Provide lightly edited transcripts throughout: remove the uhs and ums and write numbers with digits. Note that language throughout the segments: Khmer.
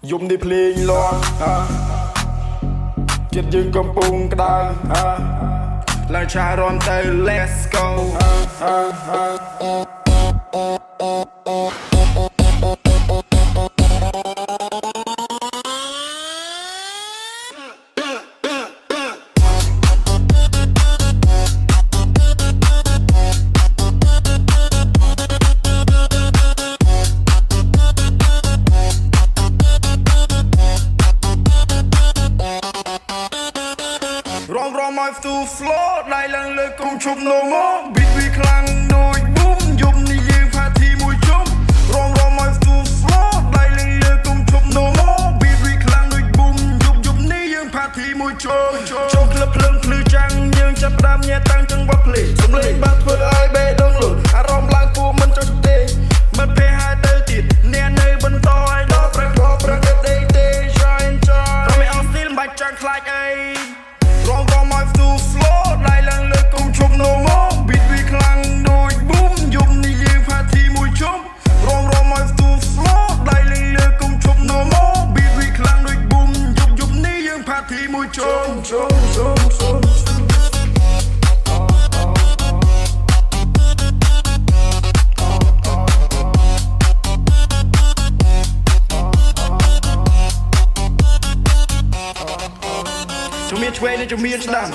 យំនេះភ្លេងលាន់ចិត្តយើងកំពុងក្តៅឡើងឆារំទៅ let's go Rom my to floor ដៃឡើងលើកុំឈប់នោះមក beat វាខ្លាំងដូចប៊ូមយប់នេះយើងផាធីមួយជុំ Rom my to floor ដៃឡើងលើកុំឈប់នោះមក beat វាខ្លាំងដូចប៊ូមយប់នេះយើងផាធីមួយជុំចូលក្លឹបភ្លើងភ្លឺចាំងយើងចាប់ផ្ដើមញ៉ែតាំងចង្វាក់ភ្លេងសំឡេងបាត់ធ្វើឲ្យបេះដូងលូតអារម្មណ៍ឡើងពូមិនចុះទេមិនពេលហើយទៅទៀតអ្នកនៅបន្តឲ្យដល់ប្រកបប្រកបទេ shine shine រំឲ្យអស់ស្ទីលមិនបាច់ចាំងខ្លាចអីRom my to floor ដៃឡើងលើកុំឈប់នោះមក beat វាខ្លាំងដូចប៊ូមយប់នេះយើងផាធីមួយជុំ Rom my to floor ដៃឡើងលើកុំឈប់នោះមក beat វាខ្លាំងដូចប៊ូមយប់នេះយើងផាធីមួយជុំជំនាញឆ្វេងនិងជំនាញស្ដាំ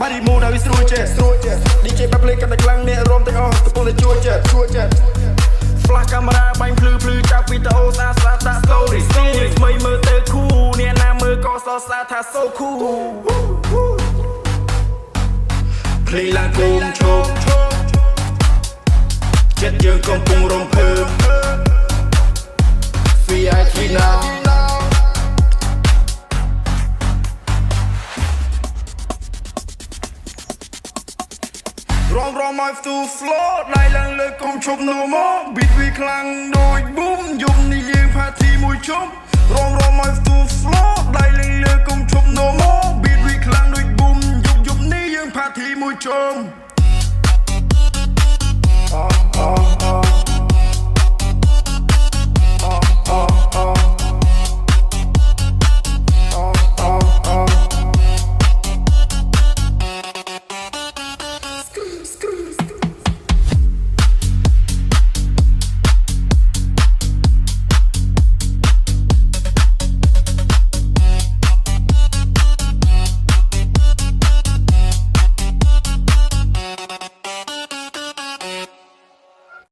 បារីមូដល់វាស្រួលចេះ DJ បែបភ្លេងកាន់តែខ្លាំងអ្នករំទាំងអស់កំពុងតែជួយចិត្ត Flash កាមេរ៉ាបាញ់ភ្លឺចាប់វីដេអូស្អាតដាក់ story ថ្មីមើលទៅគូអ្នកណាមើលក៏សរសើរថា so cool ភ្លេងឡើងគូមឈប់ចិត្តយើងកំពុងរំភើប VIP now Rom my to floor ដៃឡើងលើកុំឈប់នោះមក beat វាខ្លាំងដូចប៊ូមយប់នេះយើងផាធីមួយជុំ Rom my to floor ដៃឡើងលើកុំឈប់នោះមក beat វាខ្លាំងដូចប៊ូមយប់នេះយើងផាធីមួយជុំ